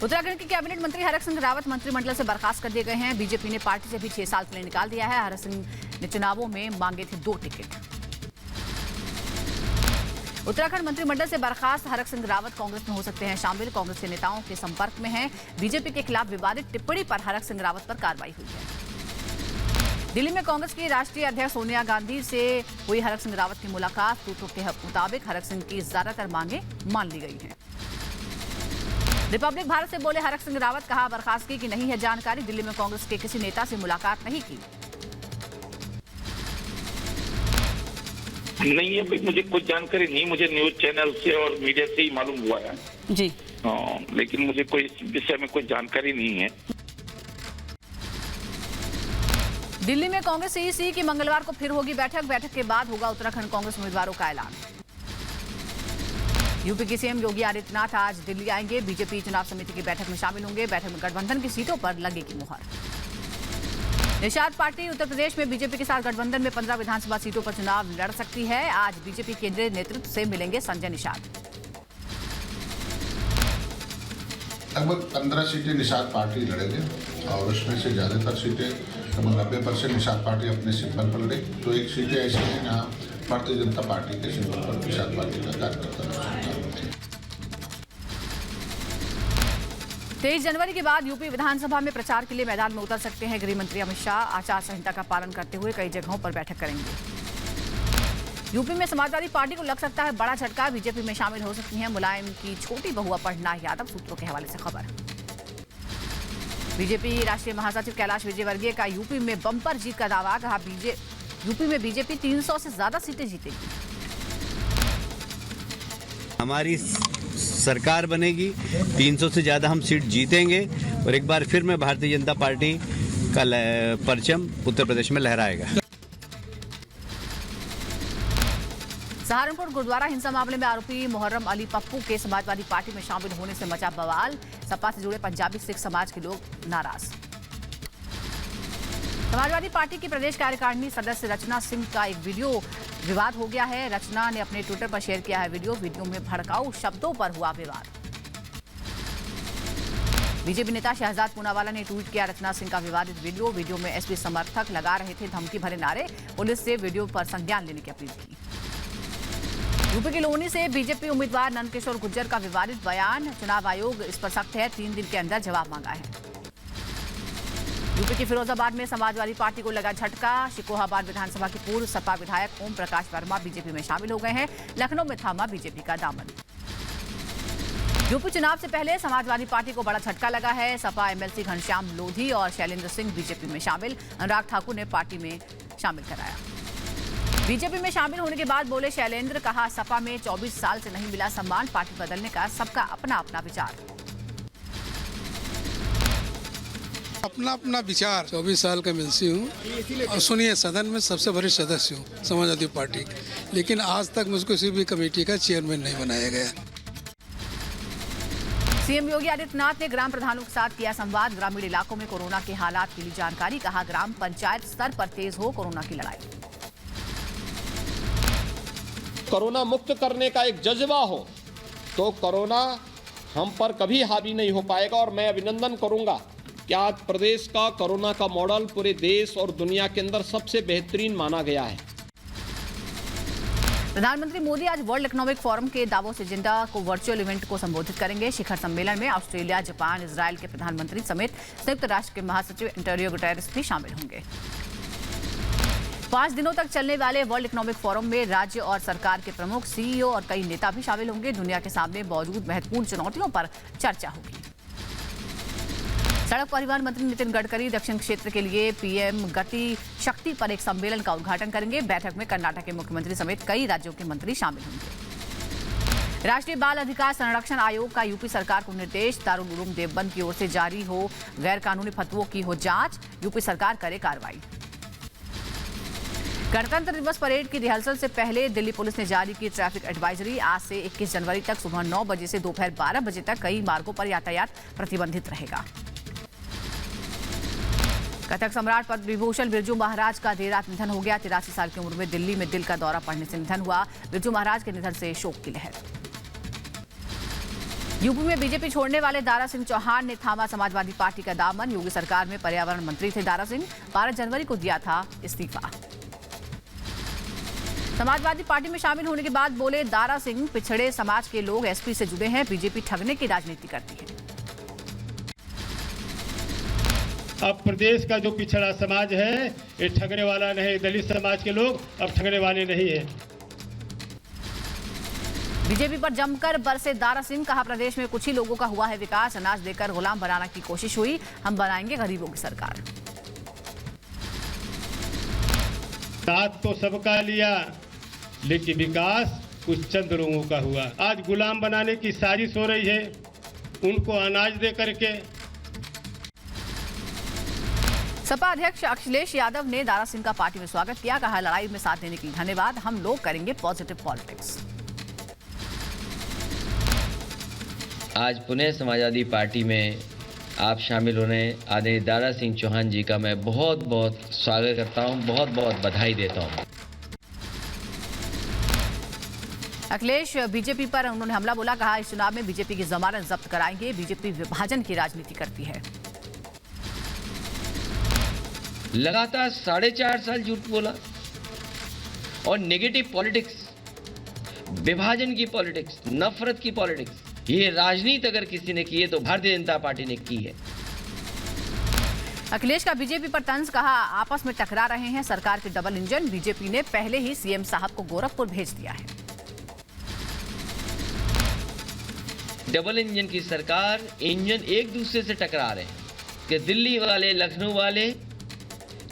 उत्तराखंड के कैबिनेट मंत्री हरक सिंह रावत मंत्रिमंडल से बर्खास्त कर दिए गए हैं। बीजेपी ने पार्टी से भी 6 साल के लिए निकाल दिया है। हरक सिंह ने चुनावों में मांगे थे 2 टिकट। उत्तराखंड मंत्रिमंडल से बर्खास्त हरक सिंह रावत कांग्रेस में हो सकते हैं शामिल। कांग्रेस के नेताओं के संपर्क में हैं। बीजेपी के खिलाफ विवादित टिप्पणी पर हरक सिंह रावत पर कार्रवाई हुई है। दिल्ली में कांग्रेस की राष्ट्रीय अध्यक्ष सोनिया गांधी से हुई हरक सिंह रावत की मुलाकात। सूत्रों के मुताबिक हरक सिंह की ज्यादातर मांगे मान ली गई हैं। रिपब्लिक भारत से बोले हरक सिंह रावत, कहा बर्खास्तगी की नहीं है जानकारी। दिल्ली में कांग्रेस के किसी नेता से मुलाकात नहीं की। नहीं है भाई, मुझे कुछ जानकारी नहीं। मुझे न्यूज चैनल से और मीडिया से ही मालूम हुआ है जी। लेकिन मुझे कोई इस विषय में कोई जानकारी नहीं है। दिल्ली में कांग्रेस सीईसी की मंगलवार को फिर होगी बैठक। बैठक के बाद होगा उत्तराखंड कांग्रेस उम्मीदवारों का ऐलान। यूपी के सीएम योगी आदित्यनाथ आज दिल्ली आएंगे। बीजेपी चुनाव समिति की बैठक में शामिल होंगे। बैठक में गठबंधन की सीटों पर लगेगी मुहर। निषाद पार्टी उत्तर प्रदेश में बीजेपी के साथ गठबंधन में 15 विधानसभा सीटों पर चुनाव लड़ सकती है। आज बीजेपी केंद्रीय नेतृत्व से मिलेंगे संजय निषाद। लगभग 15 सीटें निषाद पार्टी लड़ेंगे और उसमें से ज्यादातर सीटें लगभग 90% निषाद पार्टी अपने सिंबल पर लड़े। तो एक सीटें ऐसी हैं जहाँ भारतीय जनता पार्टी के सिंबल पर निषाद पार्टी का कार्यकर्ता। 23 जनवरी के बाद यूपी विधानसभा में प्रचार के लिए मैदान में उतर सकते हैं गृह मंत्री अमित शाह। आचार संहिता का पालन करते हुए कई जगहों पर बैठक करेंगे। यूपी में समाजवादी पार्टी को लग सकता है बड़ा झटका। बीजेपी में शामिल हो सकती हैं मुलायम की छोटी बहू अपर्णा यादव। सूत्रों के हवाले से खबर। बीजेपी राष्ट्रीय महासचिव कैलाश विजयवर्गीय का यूपी में बम्पर जीत का दावा। कहा यूपी में बीजेपी 300 से ज्यादा सीटें जीतेगी। हमारी सरकार बनेगी, 300 से ज्यादा हम सीट जीतेंगे और एक बार फिर मैं भारतीय जनता पार्टी का परचम उत्तर प्रदेश में लहराएगा। सहारनपुर गुरुद्वारा हिंसा मामले में आरोपी मुहर्रम अली पप्पू के समाजवादी पार्टी में शामिल होने से मचा बवाल। सपा से जुड़े पंजाबी सिख समाज के लोग नाराज। समाजवादी पार्टी की प्रदेश कार्यकारिणी सदस्य रचना सिंह का एक वीडियो विवाद हो गया है। रचना ने अपने ट्विटर पर शेयर किया है वीडियो में भड़काऊ शब्दों पर हुआ विवाद। बीजेपी नेता शहजाद पूनावाला ने ट्वीट किया रचना सिंह का विवादित वीडियो में एसपी समर्थक लगा रहे थे धमकी भरे नारे। पुलिस से वीडियो पर संज्ञान लेने की अपील की। यूपी के लोनी से बीजेपी उम्मीदवार नंदकिशोर गुर्जर का विवादित बयान। चुनाव आयोग इस पर सख्त है, 3 दिन के अंदर जवाब मांगा है। यूपी के फिरोजाबाद में समाजवादी पार्टी को लगा झटका। शिकोहाबाद विधानसभा के पूर्व सपा विधायक ओम प्रकाश वर्मा बीजेपी में शामिल हो गए हैं। लखनऊ में थामा बीजेपी का दामन। यूपी चुनाव से पहले समाजवादी पार्टी को बड़ा झटका लगा है। सपा एमएलसी घनश्याम लोधी और शैलेंद्र सिंह बीजेपी में शामिल। अनुराग ठाकुर ने पार्टी में शामिल कराया। बीजेपी में शामिल होने के बाद बोले शैलेंद्र, कहा सपा में 24 साल से नहीं मिला सम्मान। पार्टी बदलने का सबका अपना अपना विचार। अपना अपना विचार। 24 साल का एमएलसी हूँ और सुनिए सदन में सबसे वरिष्ठ सदस्य हूँ समाजवादी पार्टी, लेकिन आज तक मुझको किसी भी कमेटी का चेयरमैन नहीं बनाया गया। सीएम योगी आदित्यनाथ ने ग्राम प्रधानों के साथ किया संवाद। ग्रामीण इलाकों में कोरोना के हालात की ली जानकारी। कहा ग्राम पंचायत स्तर पर तेज हो कोरोना की लड़ाई। कोरोना मुक्त करने का एक जज्बा हो तो कोरोना हम पर कभी हावी नहीं हो पाएगा। और मैं अभिनंदन करूंगा कि आज प्रदेश का कोरोना का मॉडल पूरे देश और दुनिया के अंदर सबसे बेहतरीन माना गया है। प्रधानमंत्री मोदी आज वर्ल्ड इकोनॉमिक फोरम के दावोस एजेंडा को वर्चुअल इवेंट को संबोधित करेंगे। शिखर सम्मेलन में ऑस्ट्रेलिया, जापान, इजराइल के प्रधानमंत्री समेत संयुक्त राष्ट्र के महासचिव एंटोनियो गुटेरेस भी शामिल होंगे। 5 दिनों तक चलने वाले वर्ल्ड इकोनॉमिक फोरम में राज्य और सरकार के प्रमुख, सीईओ और कई नेता भी शामिल होंगे। दुनिया के सामने मौजूद महत्वपूर्ण चुनौतियों पर चर्चा होगी। सड़क परिवहन मंत्री नितिन गडकरी दक्षिण क्षेत्र के लिए पीएम गति शक्ति पर एक सम्मेलन का उद्घाटन करेंगे। बैठक में कर्नाटक के मुख्यमंत्री समेत कई राज्यों के मंत्री शामिल होंगे। राष्ट्रीय बाल अधिकार संरक्षण आयोग का यूपी सरकार को निर्देश। दारुल उलूम देवबंद की ओर से जारी हो गैर कानूनी फतवों की हो जांच। यूपी सरकार करे कार्रवाई। गणतंत्र दिवस परेड की रिहर्सल से पहले दिल्ली पुलिस ने जारी की ट्रैफिक एडवाइजरी। आज से 21 जनवरी तक सुबह 9 बजे से दोपहर 12 बजे तक कई मार्गों पर यातायात प्रतिबंधित रहेगा। कथक सम्राट पद्मविभूषण बिरजू महाराज का देर रात निधन हो गया। 83 साल की उम्र में दिल्ली में दिल का दौरा पड़ने से निधन हुआ। बिरजू महाराज के निधन से शोक की लहर। यूपी में बीजेपी छोड़ने वाले दारा सिंह चौहान ने थामा समाजवादी पार्टी का दामन। योगी सरकार में पर्यावरण मंत्री थे दारा सिंह। 12 जनवरी को दिया था इस्तीफा। समाजवादी पार्टी में शामिल होने के बाद बोले दारा सिंह, पिछड़े समाज के लोग एसपी से जुड़े हैं, बीजेपी ठगने की राजनीति करती है। अब प्रदेश का जो पिछड़ा समाज है ये ठगने वाला नहीं, दलित समाज के लोग अब ठगने वाले नहीं है। बीजेपी पर जमकर बरसे दारा सिंह। कहा प्रदेश में कुछ ही लोगों का हुआ है विकास, अनाज देकर गुलाम बनाने की कोशिश हुई, हम बनाएंगे गरीबों की सरकार। साथ तो सबका लिया लेकिन विकास कुछ चंद लोगों का हुआ। आज गुलाम बनाने की साजिश हो रही है, उनको अनाज दे करके। सपा अध्यक्ष अखिलेश यादव ने दारा सिंह का पार्टी में स्वागत किया। कहा लड़ाई में साथ देने के लिए धन्यवाद, हम लोग करेंगे पॉजिटिव पॉलिटिक्स। आज पुणे समाजवादी पार्टी में आप शामिल होने आदरणीय दारा सिंह चौहान जी का मैं बहुत बहुत स्वागत करता हूं, बहुत बहुत बधाई देता हूं। अखिलेश बीजेपी पर उन्होंने हमला बोला। कहा इस चुनाव में बीजेपी की जमानत जब्त कराएंगे, बीजेपी विभाजन की राजनीति करती है। लगातार 4.5 साल झूठ बोला और नेगेटिव पॉलिटिक्स, विभाजन की पॉलिटिक्स, नफरत की पॉलिटिक्स, ये राजनीति अगर किसी ने की है तो भारतीय जनता पार्टी ने की है। अखिलेश का बीजेपी पर तंज। कहा आपस में टकरा रहे हैं सरकार के डबल इंजन, बीजेपी ने पहले ही सीएम साहब को गोरखपुर भेज दिया है। डबल इंजन की सरकार, इंजन एक दूसरे से टकरा रहे हैं कि दिल्ली वाले, लखनऊ वाले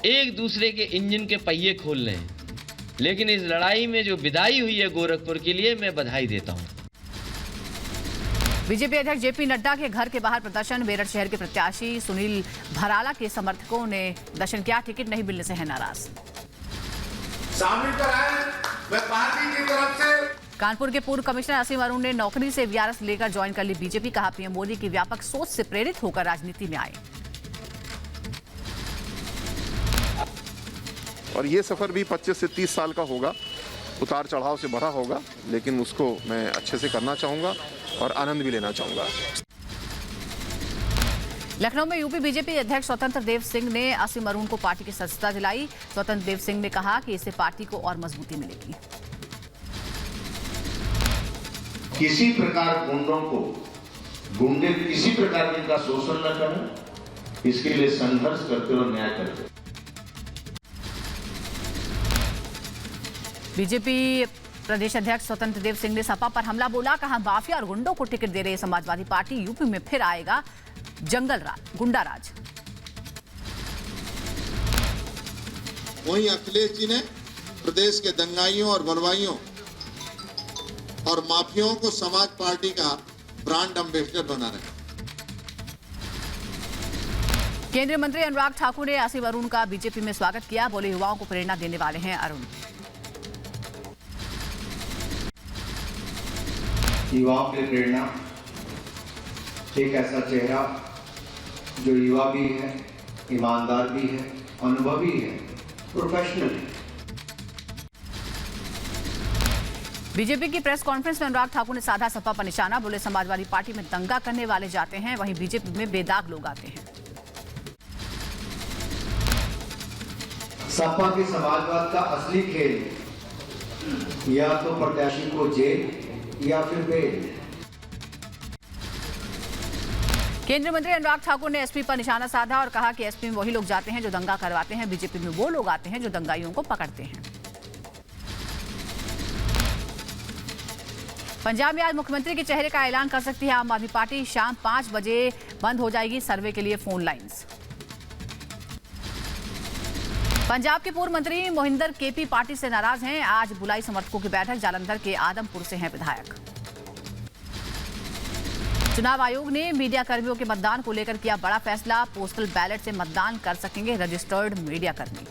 एक दूसरे के इंजन के पहिए खोल रहे हैं। लेकिन इस लड़ाई में जो विदाई हुई है गोरखपुर के लिए, मैं बधाई देता हूं। बीजेपी अध्यक्ष जेपी नड्डा के घर के बाहर प्रदर्शन। मेरठ शहर के प्रत्याशी सुनील भराला के समर्थकों ने प्रदर्शन किया। टिकट नहीं मिलने से है नाराज। शामिल कराएं, मैं पार्टी की तरफ से। कानपुर के पूर्व कमिश्नर असीम अरुण ने नौकरी से वीआरएस लेकर ज्वाइन कर ली बीजेपी। कहा पीएम मोदी की व्यापक सोच से प्रेरित होकर राजनीति में आए। और ये सफर भी 25 से 30 साल का होगा, उतार चढ़ाव से भरा होगा, लेकिन उसको मैं अच्छे से करना चाहूंगा और आनंद भी लेना चाहूंगा। लखनऊ में यूपी बीजेपी अध्यक्ष स्वतंत्र देव सिंह ने असीम अरुण को पार्टी की सदस्यता दिलाई। स्वतंत्र देव सिंह ने कहा कि इससे पार्टी को और मजबूती मिलेगी। किसी प्रकार गुंडे किसी प्रकार का शोषण न करें, इसके लिए संघर्ष करते और न्याय करते। बीजेपी प्रदेश अध्यक्ष स्वतंत्र देव सिंह ने सपा पर हमला बोला। कहा माफिया और गुंडों को टिकट दे रही समाजवादी पार्टी, यूपी में फिर आएगा जंगल राज, गुंडा राज। वहीं अखिलेश जी ने प्रदेश के दंगाइयों और बलवाइयों और माफियाओं को समाज पार्टी का ब्रांड एम्बेसडर बना रहे। केंद्रीय मंत्री अनुराग ठाकुर ने असीम अरुण का बीजेपी में स्वागत किया। बोले युवाओं को प्रेरणा देने वाले हैं अरुण। युवाओं के प्रेरणा, एक ऐसा चेहरा जो युवा भी है, ईमानदार भी है, अनुभवी है, प्रोफेशनल है। बीजेपी की प्रेस कॉन्फ्रेंस में अनुराग ठाकुर ने साधा सपा पर निशाना। बोले समाजवादी पार्टी में दंगा करने वाले जाते हैं, वहीं बीजेपी में बेदाग लोग आते हैं। सपा के समाजवाद का असली खेल या तो प्रत्याशी को जेल या फिर बेल। केंद्रीय मंत्री अनुराग ठाकुर ने एसपी पर निशाना साधा और कहा कि एसपी में वही लोग जाते हैं जो दंगा करवाते हैं, बीजेपी में वो लोग आते हैं जो दंगाइयों को पकड़ते हैं। पंजाब में आज मुख्यमंत्री के चेहरे का ऐलान कर सकती है आम आदमी पार्टी। शाम 5 बजे बंद हो जाएगी सर्वे के लिए फोन लाइंस। पंजाब के पूर्व मंत्री मोहिंदर केपी पार्टी से नाराज हैं। आज बुलाई समर्थकों की बैठक। जालंधर के आदमपुर से हैं विधायक। चुनाव आयोग ने मीडिया कर्मियों के मतदान को लेकर किया बड़ा फैसला। पोस्टल बैलेट से मतदान कर सकेंगे रजिस्टर्ड मीडिया कर्मी।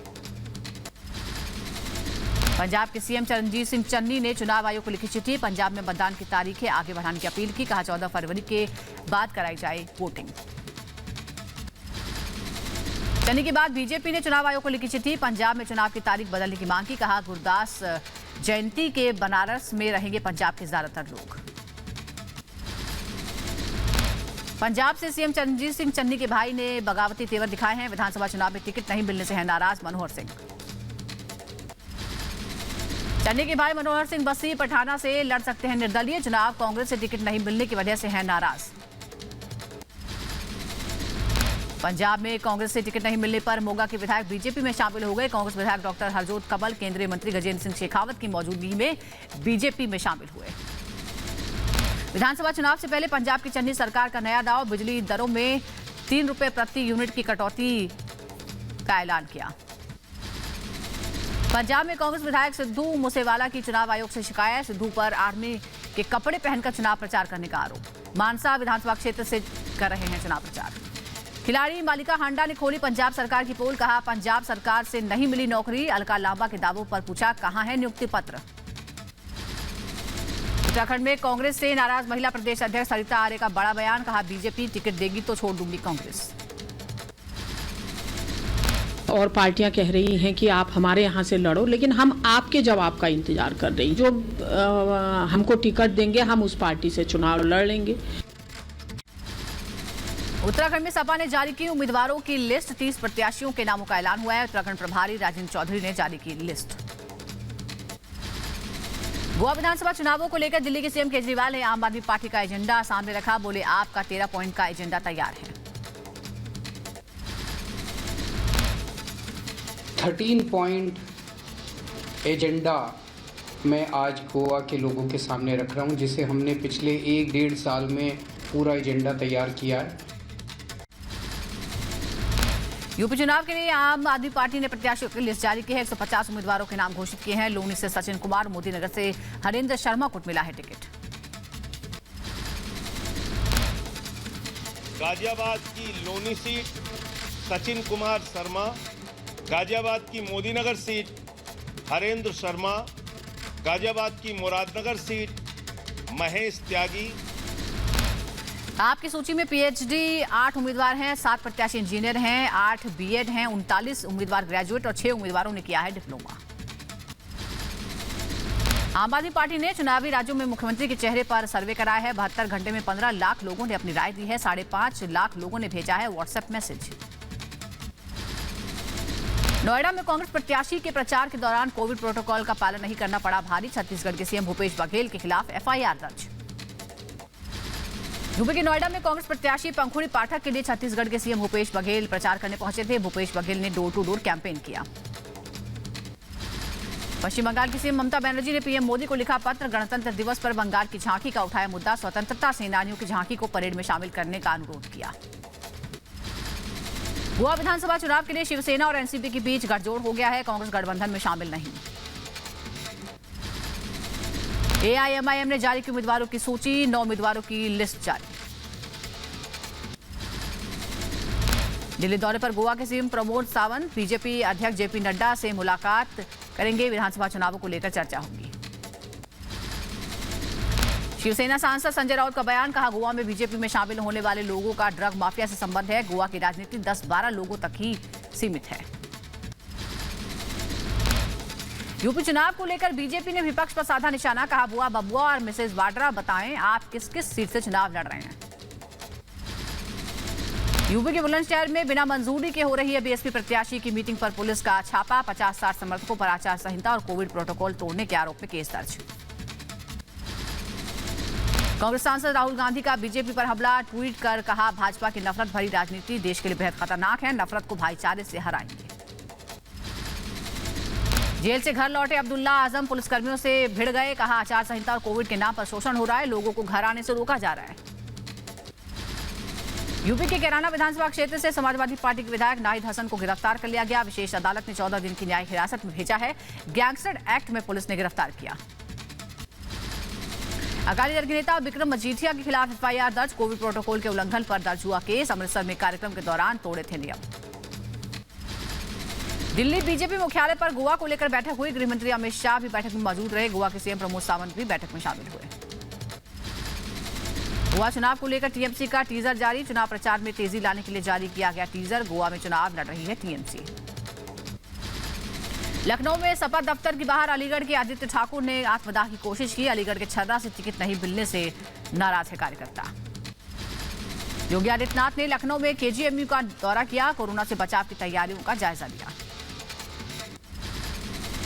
पंजाब के सीएम चरणजीत सिंह चन्नी ने चुनाव आयोग को लिखी चिट्ठी। पंजाब में मतदान की तारीखें आगे बढ़ाने की अपील की। कहा 14 फरवरी के बाद कराई जाए वोटिंग। चन्नी के बाद बीजेपी ने चुनाव आयोग को लिखी चिट्ठी। पंजाब में चुनाव की तारीख बदलने की मांग की। कहा गुरदास जयंती के बनारस में रहेंगे पंजाब के ज्यादातर लोग। पंजाब से सीएम चरणजीत सिंह चन्नी के भाई ने बगावती तेवर दिखाए हैं। विधानसभा चुनाव में टिकट नहीं मिलने से है नाराज मनोहर सिंह। चन्नी के भाई मनोहर सिंह बस्सी पठाना से लड़ सकते हैं निर्दलीय चुनाव। कांग्रेस से टिकट नहीं मिलने की वजह से है नाराज। पंजाब में कांग्रेस से टिकट नहीं मिलने पर मोगा के विधायक बीजेपी में शामिल हो गए। कांग्रेस विधायक डॉक्टर हरजोत कमल केंद्रीय मंत्री गजेंद्र सिंह शेखावत की मौजूदगी में बीजेपी में शामिल हुए। विधानसभा चुनाव से पहले पंजाब की चन्नी सरकार का नया दाव, बिजली दरों में 3 रुपए प्रति यूनिट की कटौती का ऐलान किया। पंजाब में कांग्रेस विधायक सिद्धू मूसेवाला की चुनाव आयोग से शिकायत। सिद्धू पर आर्मी के कपड़े पहनकर चुनाव प्रचार करने का आरोप। मानसा विधानसभा क्षेत्र से कर रहे हैं चुनाव प्रचार। खिलाड़ी मालिका हांडा ने खोली पंजाब सरकार की पोल। कहा पंजाब सरकार से नहीं मिली नौकरी। अलका लांबा के दावों पर पूछा कहां है नियुक्ति पत्र। उत्तराखंड में कांग्रेस से नाराज महिला प्रदेश अध्यक्ष सरिता आर्य का बड़ा बयान। कहा बीजेपी टिकट देगी तो छोड़ दूंगी कांग्रेस। और पार्टियां कह रही हैं कि आप हमारे यहाँ से लड़ो, लेकिन हम आपके जवाब का इंतजार कर रही। जो हमको टिकट देंगे हम उस पार्टी से चुनाव लड़ लेंगे। उत्तराखंड में सपा ने जारी की उम्मीदवारों की लिस्ट। 30 प्रत्याशियों के नामों का ऐलान हुआ है। उत्तराखंड प्रभारी राजेंद्र चौधरी ने जारी की लिस्ट। गोवा विधानसभा चुनावों को लेकर दिल्ली के सीएम केजरीवाल ने आम आदमी पार्टी का एजेंडा सामने रखा। बोले आपका 13 पॉइंट का एजेंडा तैयार है। 13 पॉइंट एजेंडा मैं आज गोवा के लोगों के सामने रख रहा हूं, जिसे हमने पिछले 1-1.5 साल में पूरा एजेंडा तैयार किया है। यूपी चुनाव के लिए आम आदमी पार्टी ने प्रत्याशियों की लिस्ट जारी की है। 150 उम्मीदवारों के नाम घोषित किए हैं। लोनी से सचिन कुमार, मोदीनगर से हरेंद्र शर्मा को मिला है टिकट। गाजियाबाद की लोनी सीट सचिन कुमार शर्मा, गाजियाबाद की मोदीनगर सीट हरेंद्र शर्मा, गाजियाबाद की मुरादनगर सीट महेश त्यागी। आपकी सूची में पीएचडी 8 उम्मीदवार हैं। 7 प्रत्याशी इंजीनियर हैं, 8 बीएड हैं, 39 उम्मीदवार ग्रेजुएट और 6 उम्मीदवारों ने किया है डिप्लोमा। आम आदमी पार्टी ने चुनावी राज्यों में मुख्यमंत्री के चेहरे पर सर्वे कराया है। 72 घंटे में 15 लाख लोगों ने अपनी राय दी है। 5.5 लाख लोगों ने भेजा है व्हाट्सएप मैसेज। नोएडा में कांग्रेस प्रत्याशी के प्रचार के दौरान कोविड प्रोटोकॉल का पालन नहीं करना पड़ा भारी। छत्तीसगढ़ के सीएम भूपेश बघेल के खिलाफ एफआईआर दर्ज। यूपी के नोएडा में कांग्रेस प्रत्याशी पंखुड़ी पाठक के लिए छत्तीसगढ़ के सीएम भूपेश बघेल प्रचार करने पहुंचे थे। भूपेश बघेल ने डोर टू डोर कैंपेन किया। पश्चिम बंगाल की सीएम ममता बनर्जी ने पीएम मोदी को लिखा पत्र। गणतंत्र दिवस पर बंगाल की झांकी का उठाया मुद्दा। स्वतंत्रता सेनानियों की झांकी को परेड में शामिल करने का अनुरोध किया। गोवा विधानसभा चुनाव के लिए शिवसेना और एनसीपी के बीच गठजोड़ हो गया है। कांग्रेस गठबंधन में शामिल नहीं। एआईएमआईएम ने जारी की उम्मीदवारों की सूची। 9 उम्मीदवारों की लिस्ट जारी। दिल्ली दौरे पर गोवा के सीएम प्रमोद सावंत बीजेपी अध्यक्ष जेपी नड्डा से मुलाकात करेंगे। विधानसभा चुनावों को लेकर चर्चा होगी। शिवसेना सांसद संजय राउत का बयान। कहा गोवा में बीजेपी में शामिल होने वाले लोगों का ड्रग माफिया से संबंध है। गोवा की राजनीति 10-12 लोगों तक ही सीमित है। यूपी चुनाव को लेकर बीजेपी ने विपक्ष पर साधा निशाना। कहा बुआ बबुआ और मिसेज वाड्रा बताएं आप किस किस सीट से चुनाव लड़ रहे हैं। यूपी के बुलंदशहर में बिना मंजूरी के हो रही है बीएसपी प्रत्याशी की मीटिंग पर पुलिस का छापा। 50-60 समर्थकों पर आचार संहिता और कोविड प्रोटोकॉल तोड़ने के आरोप में केस दर्ज। कांग्रेस सांसद राहुल गांधी का बीजेपी पर हमला। ट्वीट कर कहा भाजपा की नफरत भरी राजनीति देश के लिए बेहद खतरनाक है। नफरत को भाईचारे से हराएंगे। जेल से घर लौटे अब्दुल्ला आजम पुलिसकर्मियों से भिड़ गए। कहा आचार संहिता और कोविड के नाम पर शोषण हो रहा है। लोगों को घर आने से रोका जा रहा है। यूपी के कैराना विधानसभा क्षेत्र से समाजवादी पार्टी के विधायक नाहिद हसन को गिरफ्तार कर लिया गया। विशेष अदालत ने 14 दिन की न्यायिक हिरासत में भेजा है। गैंगस्टर एक्ट में पुलिस ने गिरफ्तार किया। अकाली दल के नेता विक्रम मजीठिया के खिलाफ एफआईआर दर्ज। कोविड प्रोटोकॉल के उल्लंघन पर दर्ज हुआ केस। अमृतसर में कार्यक्रम के दौरान तोड़े थे नियम। दिल्ली बीजेपी मुख्यालय पर गोवा को लेकर बैठक हुई। गृहमंत्री अमित शाह भी बैठक में मौजूद रहे। गोवा के सीएम प्रमोद सावंत भी बैठक में शामिल हुए। गोवा चुनाव को लेकर टीएमसी का टीजर जारी। चुनाव प्रचार में तेजी लाने के लिए जारी किया गया टीजर। गोवा में चुनाव लड़ रही है टीएमसी। लखनऊ में सपा दफ्तर के बाहर अलीगढ़ के आदित्य ठाकुर ने आत्मदाह की कोशिश की। अलीगढ़ के छर्रा से टिकट नहीं मिलने से नाराज है कार्यकर्ता। योगी आदित्यनाथ ने लखनऊ में केजीएमयू का दौरा किया, कोरोना से बचाव की तैयारियों का जायजा लिया।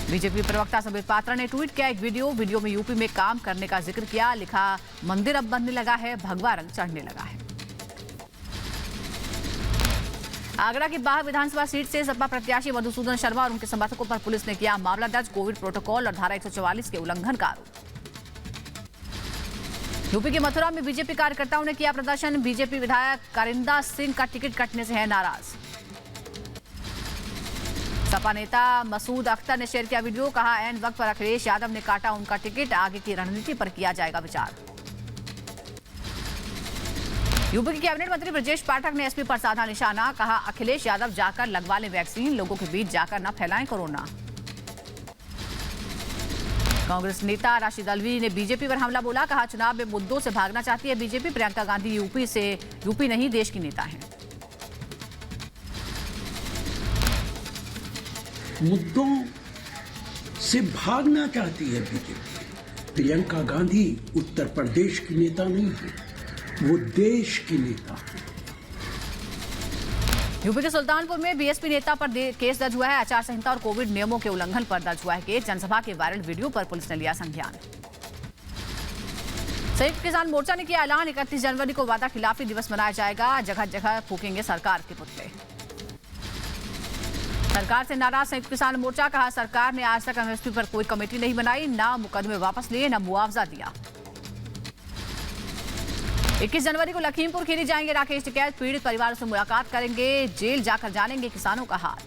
बीजेपी प्रवक्ता संबित पात्रा ने ट्वीट किया एक वीडियो में यूपी में काम करने का जिक्र किया, लिखा मंदिर अब बनने लगा है, भगवा रंग चढ़ने लगा है। आगरा की बाह विधानसभा सीट से सपा प्रत्याशी मधुसूदन शर्मा और उनके समर्थकों पर पुलिस ने किया मामला दर्ज, कोविड प्रोटोकॉल और धारा 144 के उल्लंघन का आरोप। यूपी के मथुरा में बीजेपी कार्यकर्ताओं ने किया प्रदर्शन, बीजेपी विधायक कारिंदा सिंह का टिकट कटने से है नाराज। सपा नेता मसूद अख्तर ने शेयर किया वीडियो, कहा एन वक्त पर अखिलेश यादव ने काटा उनका टिकट, आगे की रणनीति पर किया जाएगा विचार। यूपी के कैबिनेट मंत्री ब्रजेश पाठक ने एसपी पर साधा निशाना, कहा अखिलेश यादव जाकर लगवा लें वैक्सीन, लोगों के बीच जाकर न फैलाएं कोरोना। कांग्रेस नेता राशिद अलवी ने बीजेपी पर हमला बोला, कहा चुनाव में मुद्दों से भागना चाहती है बीजेपी, प्रियंका गांधी यूपी नहीं देश की नेता हैं। मुद्दों से भागना चाहती है बीजेपी, प्रियंका गांधी उत्तर प्रदेश की नेता नहीं है, वो देश की नेता है। यूपी के सुल्तानपुर में बीएसपी नेता पर केस दर्ज हुआ है, आचार संहिता और कोविड नियमों के उल्लंघन पर दर्ज हुआ है केस। जनसभा के वायरल वीडियो पर पुलिस ने लिया संज्ञान। संयुक्त किसान मोर्चा ने किया ऐलान, 31 जनवरी को वादा खिलाफी दिवस मनाया जाएगा, जगह जगह फूकेंगे सरकार के पुतले। सरकार से नाराज संयुक्त किसान मोर्चा, कहा सरकार ने आज तक एमएसपी पर कोई कमेटी नहीं बनाई, ना मुकदमे वापस लिए, ना मुआवजा दिया। 21 जनवरी को लखीमपुर खीरी जाएंगे राकेश टिकैत, पीड़ित परिवारों से मुलाकात करेंगे, जेल जाकर जानेंगे किसानों का हाल।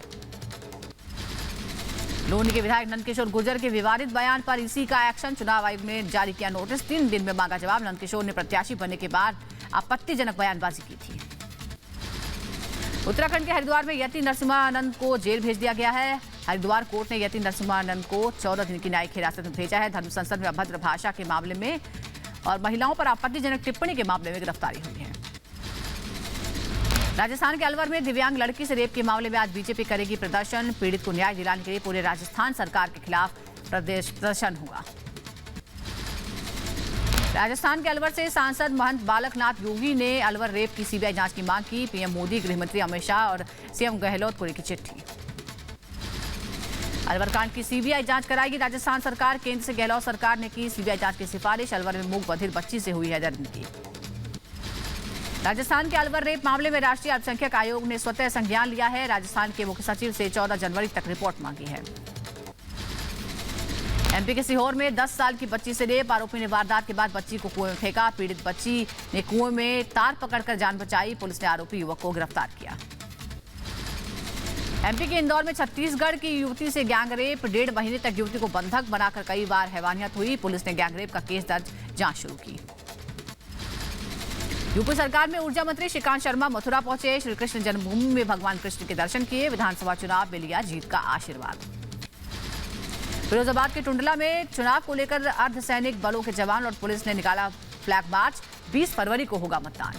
लोनी के विधायक नंदकिशोर गुर्जर के विवादित बयान पर ईसी का एक्शन, चुनाव आयोग ने जारी किया नोटिस, 3 दिन में मांगा जवाब। नंदकिशोर ने प्रत्याशी बनने के बाद आपत्तिजनक बयानबाजी की थी। उत्तराखंड के हरिद्वार में यति नरसिम्हानंद को जेल भेज दिया गया है। हरिद्वार कोर्ट ने यति नरसिम्हानंद को 14 दिन की न्यायिक हिरासत में भेजा है। धर्म संसद में अभद्र भाषा के मामले में और महिलाओं पर आपत्तिजनक टिप्पणी के मामले में गिरफ्तारी हुई है। राजस्थान के अलवर में दिव्यांग लड़की से रेप के मामले में आज बीजेपी करेगी प्रदर्शन, पीड़ित को न्याय दिलाने के लिए पूरे राजस्थान सरकार के खिलाफ प्रदर्शन होगा। राजस्थान के अलवर से सांसद महंत बालकनाथ योगी ने अलवर रेप की सीबीआई जांच की मांग की। पीएम मोदी, गृहमंत्री अमित शाह और सीएम गहलोत को लिखी चिट्ठी। अलवर कांड की सीबीआई जांच कराएगी राजस्थान सरकार, केंद्र से गहलोत सरकार ने की सीबीआई जांच की सिफारिश। अलवर में मूक बधिर बच्ची से हुई है दर्दनाक। राजस्थान के अलवर रेप मामले में राष्ट्रीय अल्पसंख्यक आयोग ने स्वतः संज्ञान लिया है। राजस्थान के मुख्य सचिव से 14 जनवरी तक रिपोर्ट मांगी है। एमपी के सीहोर में 10 साल की बच्ची से रेप, आरोपी ने वारदात के बाद बच्ची को कुएं में फेंका। पीड़ित बच्ची ने कुएं में तार पकड़कर जान बचाई। पुलिस ने आरोपी युवक को गिरफ्तार किया। एमपी के इंदौर में छत्तीसगढ़ की युवती से गैंगरेप, 1.5 महीने तक युवती को बंधक बनाकर कई बार हैवानियत हुई। पुलिस ने गैंगरेप का केस दर्ज, जांच शुरू की। यूपी सरकार में ऊर्जा मंत्री श्रीकांत शर्मा मथुरा पहुंचे, श्री कृष्ण जन्मभूमि में भगवान कृष्ण के दर्शन किए, विधानसभा चुनाव में लिया जीत का आशीर्वाद। फिरोजाबाद के टुंडला में चुनाव को लेकर अर्धसैनिक बलों के जवान और पुलिस ने निकाला फ्लैग मार्च, 20 फरवरी को होगा मतदान।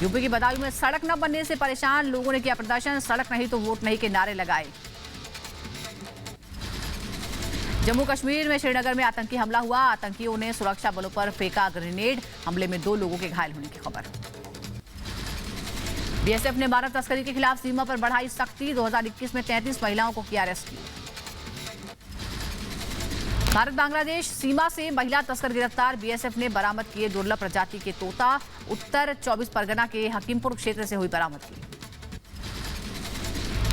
यूपी की बदायूं में सड़क न बनने से परेशान लोगों ने किया प्रदर्शन, सड़क नहीं तो वोट नहीं के नारे लगाए। जम्मू कश्मीर में श्रीनगर में आतंकी हमला हुआ, आतंकियों ने सुरक्षा बलों पर फेंका ग्रेनेड, हमले में 2 लोगों के घायल होने की खबर। बीएसएफ ने मानव तस्करी के खिलाफ सीमा पर बढ़ाई सख्ती, 2021 में 33 महिलाओं को किया रेस्क्यू। भारत बांग्लादेश सीमा से महिला तस्कर गिरफ्तार, बीएसएफ ने बरामद किए दुर्लभ प्रजाति के तोता, उत्तर 24 परगना के हकीमपुर क्षेत्र से हुई बरामदगी।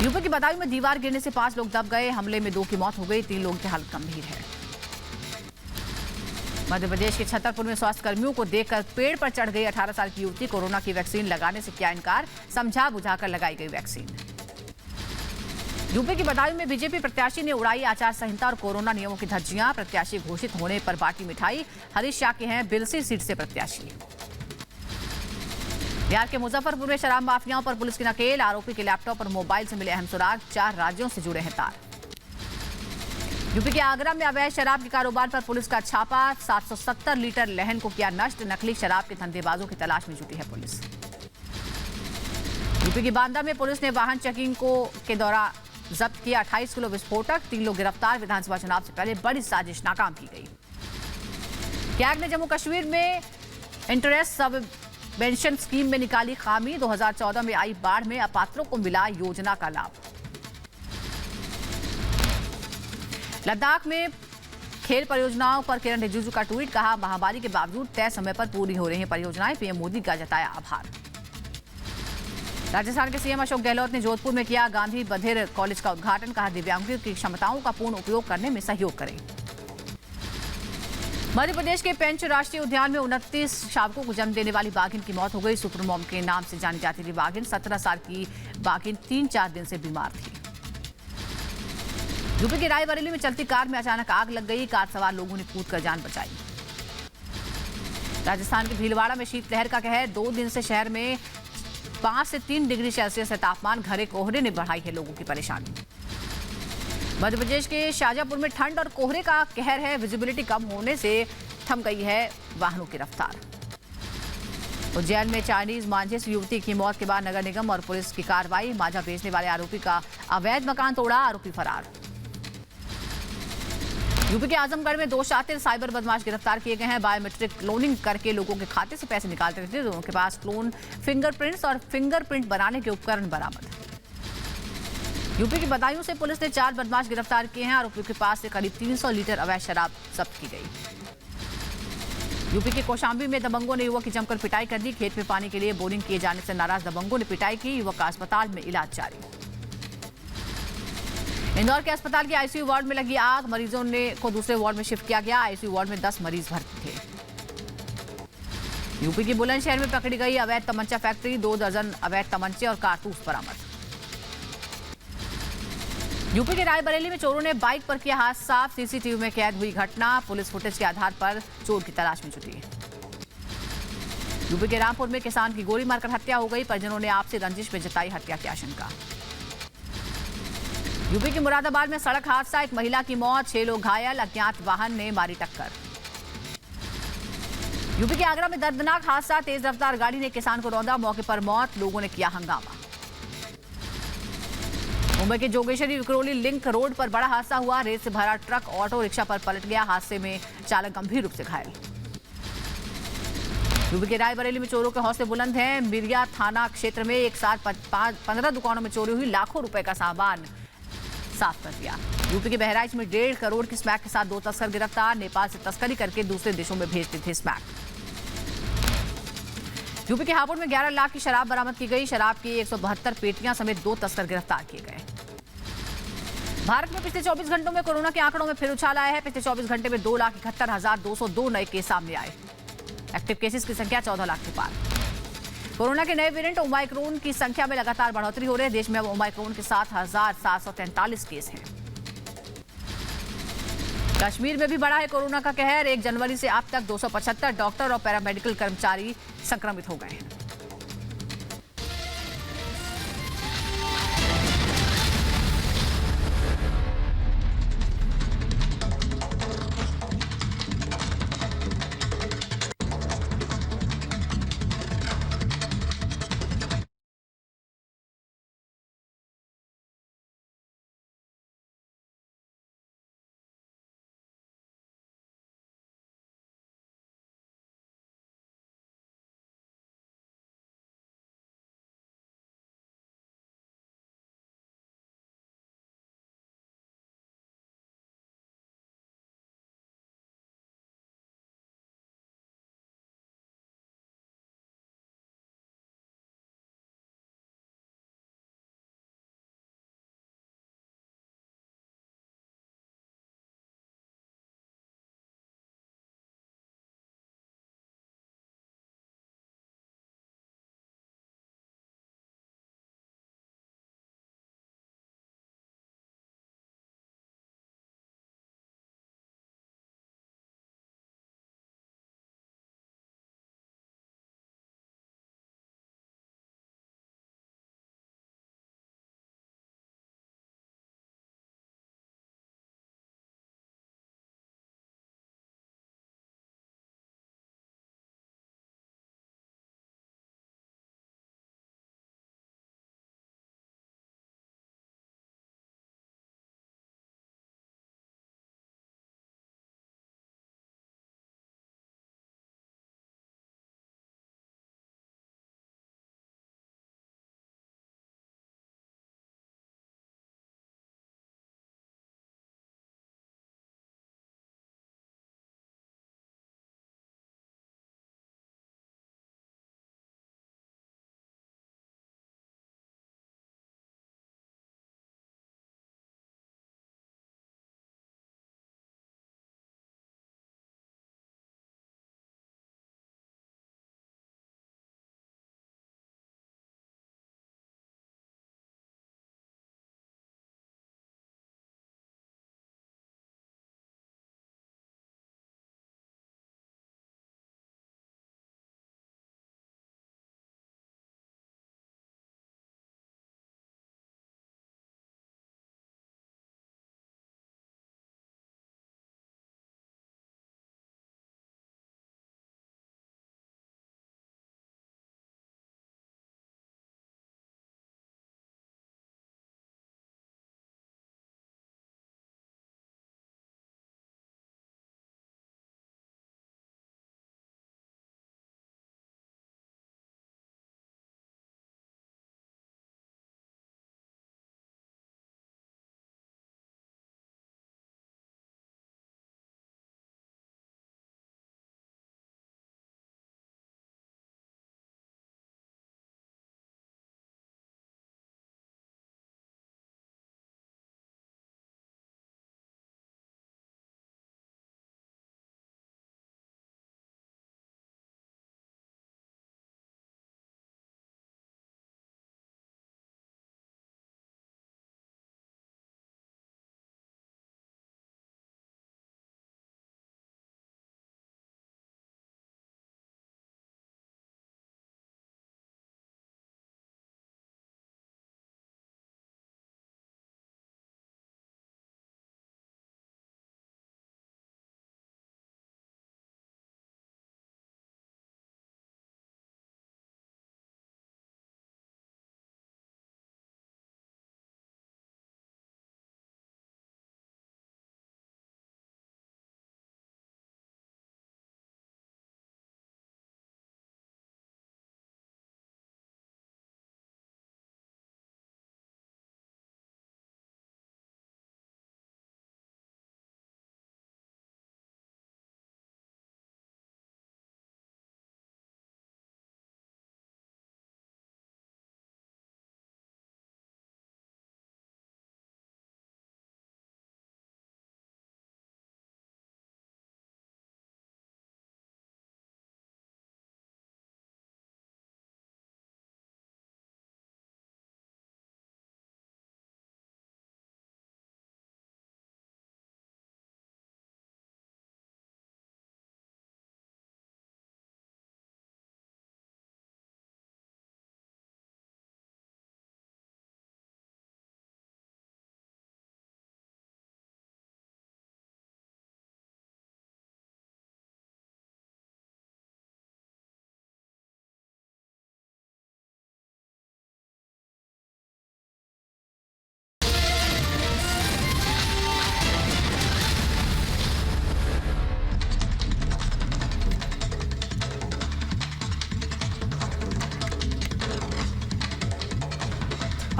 यूपी की बदायूं में दीवार गिरने से 5 लोग दब गए, हमले में 2 की मौत हो गई, 3 लोगों की हालत गंभीर है। मध्य प्रदेश के छतरपुर में स्वास्थ्य कर्मियों को देखकर पेड़ पर चढ़ गई 18 साल की युवती, कोरोना की वैक्सीन लगाने से किया इनकार, समझा बुझाकर लगाई गई वैक्सीन। यूपी की बदायूं में बीजेपी प्रत्याशी ने उड़ाई आचार संहिता और कोरोना नियमों की धज्जियां, प्रत्याशी घोषित होने पर बांटी मिठाई। हरीश शाह के हैं बिलसी सीट से प्रत्याशी। बिहार के मुजफ्फरपुर में शराब माफियाओं पर पुलिस की नकेल, आरोपी के लैपटॉप और मोबाइल से मिले अहम सुराग, 4 राज्यों से जुड़े हैं तार। यूपी के आगरा में अवैध शराब के कारोबार पर पुलिस का छापा, 770 लीटर लहन को किया नष्ट, नकली शराब के धंधेबाजों की तलाश में जुटी है पुलिस। यूपी की बांदा में पुलिस ने वाहन चेकिंग के दौरान जब्त किया 28 किलो विस्फोटक, 3 लोग गिरफ्तार, विधानसभा चुनाव से पहले बड़ी साजिश नाकाम की गई। कैग ने जम्मू कश्मीर में इंटरेस्ट सब पेंशन स्कीम में निकाली खामी, 2014 में आई बाढ़ में अपात्रों को मिला योजना का लाभ। लद्दाख में खेल परियोजनाओं पर किरण रिजिजू का ट्वीट, कहा महामारी के बावजूद तय समय पर पूरी हो रही हैं परियोजनाएं, पीएम मोदी का जताया आभार। राजस्थान के सीएम अशोक गहलोत ने जोधपुर में किया गांधी बधिर कॉलेज का उद्घाटन, कहा दिव्यांगों की क्षमताओं का पूर्ण उपयोग करने में सहयोग करें। मध्य प्रदेश के पेंच राष्ट्रीय उद्यान में 29 शावकों को जन्म देने वाली बाघिन की मौत हो गई। सुपर मॉम के नाम से जानी जाती थी बाघिन। 17 साल की बाघिन 3-4 दिन से बीमार थी। यूपी के रायबरेली में चलती कार में अचानक आग लग गई, कार सवार लोगों ने कूदकर जान बचाई। राजस्थान के भीलवाड़ा में शीतलहर का कहर, 2 दिन से शहर में 5 से 3 डिग्री सेल्सियस है तापमान, घने कोहरे ने बढ़ाई है लोगों की परेशानी। मध्य प्रदेश के शाजापुर में ठंड और कोहरे का कहर है, विजिबिलिटी कम होने से थम गई है वाहनों की रफ्तार। उज्जैन में चाइनीज मांझे से युवती की मौत के बाद नगर निगम और पुलिस की कार्रवाई, मांझा बेचने वाले आरोपी का अवैध मकान तोड़ा, आरोपी फरार। यूपी के आजमगढ़ में 2 शातिर साइबर बदमाश गिरफ्तार किए गए हैं। बायोमेट्रिक क्लोनिंग करके लोगों के खाते से पैसे निकालते थे। दोनों के पास क्लोन फिंगरप्रिंट्स और फिंगरप्रिंट बनाने के उपकरण बरामद। यूपी की बदायूं से पुलिस ने 4 बदमाश गिरफ्तार किए हैं। आरोपियों के पास से करीब 300 लीटर अवैध शराब जब्त की गई। यूपी के कौशाम्बी में दबंगों ने युवक की जमकर पिटाई कर दी। खेत में पानी के लिए बोरिंग किए जाने से नाराज दबंगों ने पिटाई की। युवक का अस्पताल में इलाज जारी। इंदौर के अस्पताल के आईसीयू वार्ड में लगी आग, मरीजों को दूसरे वार्ड में शिफ्ट किया गया। आईसीयू वार्ड में 10 मरीज भर्ती थे। यूपी के बुलंदशहर में पकड़ी गई अवैध तमंचा फैक्ट्री, 2 दर्जन अवैध तमंचे और कारतूस बरामद। यूपी के रायबरेली में चोरों ने बाइक पर किया हाथ साफ, सीसीटीवी में कैद हुई घटना, पुलिस फुटेज के आधार पर चोर की तलाश में जुटी। यूपी के रामपुर में किसान की गोली मारकर हत्या हो गई, परिजनों ने आपसी रंजिश में जताई हत्या की आशंका। यूपी के मुरादाबाद में सड़क हादसा, एक महिला की मौत, 6 लोग घायल, अज्ञात वाहन ने मारी टक्कर। यूपी के आगरा में दर्दनाक हादसा, तेज रफ्तार गाड़ी ने किसान को रौंदा, मौके पर मौत, लोगों ने किया हंगामा। मुंबई के जोगेश्वरी विक्रोली लिंक रोड पर बड़ा हादसा हुआ, रेत से भरा ट्रक ऑटो रिक्शा पर पलट गया, हादसे में चालक गंभीर रूप से घायल। यूपी के रायबरेली में चोरों के हौसले बुलंद हैं। मिरिया थाना क्षेत्र में एक साथ 15 दुकानों में चोरी हुई, लाखों रुपए का सामान साफ कर दिया। यूपी के बहराइच में 1.5 करोड़ की स्मैक के साथ 2 तस्कर गिरफ्तार, नेपाल से तस्करी करके दूसरे देशों में भेजते थे स्मैक। यूपी के हापुड़ में 11 लाख की शराब बरामद की गई, शराब की 172 पेटियां समेत 2 तस्कर गिरफ्तार किए गए। भारत में पिछले 24 घंटों में कोरोना के आंकड़ों में फिर उछाल आया है। पिछले 24 घंटे में 2,71,202 नए केस सामने आए। एक्टिव केसेस की संख्या 14 लाख के पार। कोरोना के नए वेरिएंट ओमाइक्रोन की संख्या में लगातार बढ़ोतरी हो रही है। देश में अब ओमाइक्रोन के 7,743 केस हैं। कश्मीर में भी बढ़ा है कोरोना का कहर, 1 जनवरी से अब तक 275 डॉक्टर और पैरामेडिकल कर्मचारी संक्रमित हो गए हैं।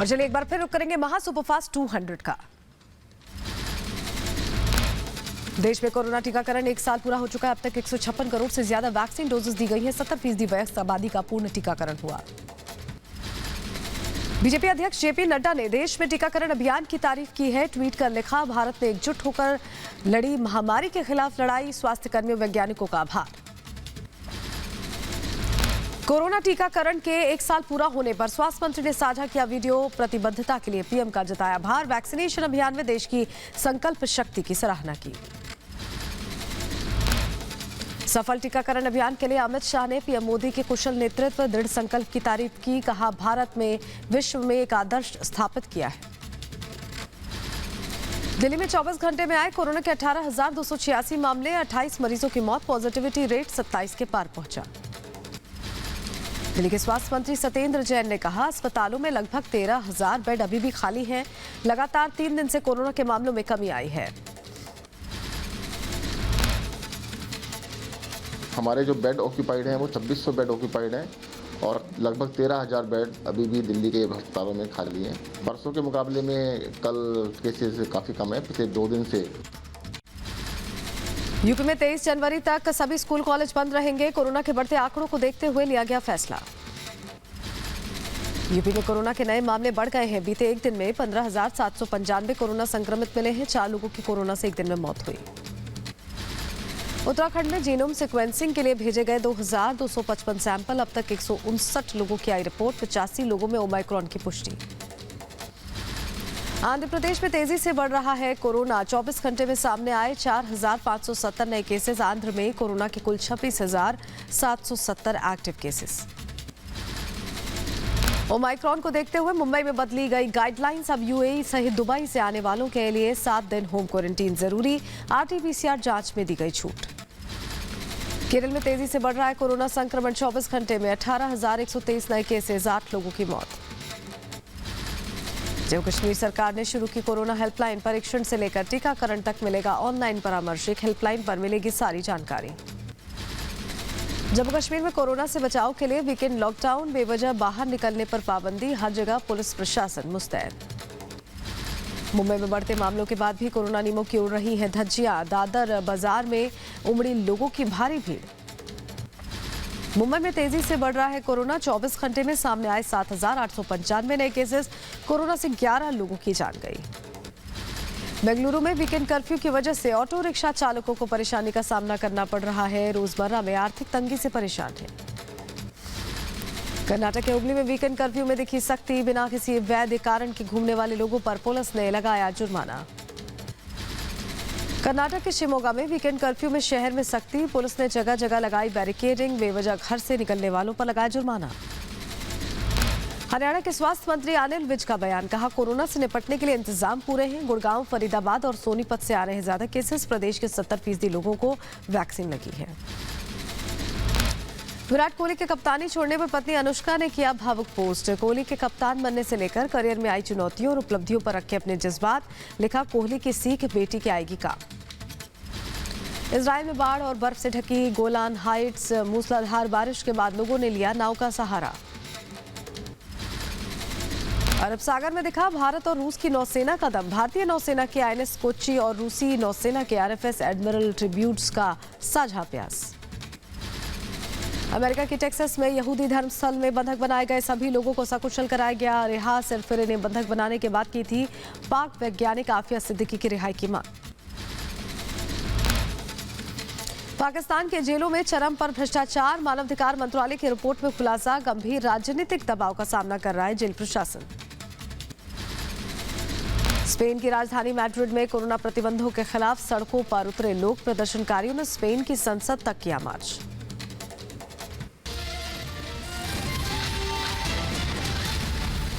और चलिए एक बार फिर रुक करेंगे महा सुपरफास्ट 200 का। देश में कोरोना टीकाकरण 1 साल पूरा हो चुका है। अब तक 156 करोड़ से ज्यादा वैक्सीन डोजेस दी गई है। 70% वयस्क आबादी का पूर्ण टीकाकरण हुआ। बीजेपी अध्यक्ष जेपी नड्डा ने देश में टीकाकरण अभियान की तारीफ की है। ट्वीट कर लिखा, भारत ने एकजुट होकर लड़ी महामारी के खिलाफ लड़ाई। स्वास्थ्य कर्मियों वैज्ञानिकों का आभार। कोरोना टीकाकरण के 1 साल पूरा होने पर स्वास्थ्य मंत्री ने साझा किया वीडियो। प्रतिबद्धता के लिए पीएम का जताया आभार। वैक्सीनेशन अभियान में देश की संकल्प शक्ति की सराहना की। सफल टीकाकरण अभियान के लिए अमित शाह ने पीएम मोदी के कुशल नेतृत्व, दृढ़ संकल्प की तारीफ की। कहा, भारत में विश्व में एक आदर्श स्थापित किया है। दिल्ली में 24 घंटे में आए कोरोना के 18,286 मामले, 28 मरीजों की मौत। पॉजिटिविटी रेट 27 के पार पहुंचा। दिल्ली के स्वास्थ्य मंत्री सत्येंद्र जैन ने कहा, अस्पतालों में लगभग 13,000 बेड अभी भी खाली हैं। लगातार 3 दिन से कोरोना के मामलों में कमी आई है। हमारे जो बेड ऑक्यूपाइड हैं वो 2600 बेड ऑक्यूपाइड हैं और लगभग 13,000 बेड अभी भी दिल्ली के अस्पतालों में खाली हैं। परसों के मुकाबले में कल केसेस काफ़ी कम है, पिछले 2 दिन से। यूपी में 23 जनवरी तक सभी स्कूल कॉलेज बंद रहेंगे। कोरोना के बढ़ते आंकड़ों को देखते हुए लिया गया फैसला। यूपी में कोरोना के नए मामले बढ़ गए हैं। बीते एक दिन में 15,795 कोरोना संक्रमित मिले हैं। 4 लोगों की कोरोना से एक दिन में मौत हुई। उत्तराखंड में जीनोम सीक्वेंसिंग के लिए भेजे गए 2,255 सैंपल। अब तक 159 लोगों की आई रिपोर्ट। 85 लोगों में ओमाइक्रॉन की पुष्टि। आंध्र प्रदेश में तेजी से बढ़ रहा है कोरोना। 24 घंटे में सामने आए 4,570 नए केसेस। आंध्र में कोरोना के कुल 26,770 एक्टिव केसेस। ओमाइक्रॉन को देखते हुए मुंबई में बदली गई गाइडलाइंस। अब यूएई सहित दुबई से आने वालों के लिए 7 दिन होम क्वारंटीन जरूरी। आरटी-पीसीआर जांच में दी गई छूट। केरल में तेजी से बढ़ रहा है कोरोना संक्रमण। 24 घंटे में 18,123 नए केसेस, 8 लोगों की मौत। जम्मू कश्मीर सरकार ने शुरू की कोरोना हेल्पलाइन। परीक्षण से लेकर टीकाकरण तक मिलेगा ऑनलाइन परामर्श। एक हेल्पलाइन पर मिलेगी सारी जानकारी। जम्मू कश्मीर में कोरोना से बचाव के लिए वीकेंड लॉकडाउन। बेवजह बाहर निकलने पर पाबंदी। हर जगह पुलिस प्रशासन मुस्तैद। मुंबई में बढ़ते मामलों के बाद भी कोरोना नियमों की उड़ रही हैं धज्जियां। दादर बाजार में उमड़ी लोगों की भारी भीड़। मुंबई में तेजी से बढ़ रहा है कोरोना। 24 घंटे में सामने आए 7,895 नए केसेस। कोरोना से 11 लोगों की जान गई। बेंगलुरु में वीकेंड कर्फ्यू की वजह से ऑटो रिक्शा चालकों को परेशानी का सामना करना पड़ रहा है। रोजमर्रा में आर्थिक तंगी से परेशान है। कर्नाटक के हुगली में वीकेंड कर्फ्यू में दिखी सख्ती। बिना किसी वैध कारण के घूमने वाले लोगों पर पुलिस ने लगाया जुर्माना। कर्नाटक के शिमोगा में वीकेंड कर्फ्यू में शहर में सख्ती। पुलिस ने जगह जगह लगाई बैरिकेडिंग। बेवजह घर से निकलने वालों पर लगाया जुर्माना। हरियाणा के स्वास्थ्य मंत्री अनिल विज का बयान। कहा, कोरोना से निपटने के लिए इंतजाम पूरे हैं। गुड़गांव, फरीदाबाद और सोनीपत से आ रहे हैं ज्यादा केसेस। प्रदेश के 70% लोगों को वैक्सीन लगी है। विराट कोहली के कप्तानी छोड़ने पर पत्नी अनुष्का ने किया भावुक पोस्ट। कोहली के कप्तान बनने से लेकर करियर में आई चुनौतियों और उपलब्धियों पर रखे अपने जज्बात। लिखा, कोहली की सीख बेटी के आएगी काम। इजराइल में बाढ़ और बर्फ से ढकी गोलान हाइट्स। मूसलाधार बारिश के बाद लोगों ने लिया नाव का सहारा। अरब सागर में दिखा भारत और रूस की नौसेना का दम। भारतीय नौसेना के आईएनएस कोच्चि और रूसी नौसेना के आरएफएस एडमिरल ट्रिब्यूट्स का साझा अभ्यास। अमेरिका के टेक्सास में यहूदी धर्मस्थल में बंधक बनाए गए सभी लोगों को सकुशल कराया गया। रिहा सरफिरे ने बंधक बनाने के बाद की थी पाक वैज्ञानिक आफिया सिद्दीकी की रिहाई की मांग। पाकिस्तान के जेलों में चरम पर भ्रष्टाचार। मानवाधिकार मंत्रालय की रिपोर्ट में खुलासा। गंभीर राजनीतिक दबाव का सामना कर रहा है जेल प्रशासन। स्पेन की राजधानी मैड्रिड में कोरोना प्रतिबंधों के खिलाफ सड़कों पर उतरे लोग। प्रदर्शनकारियों ने स्पेन की संसद तक किया मार्च।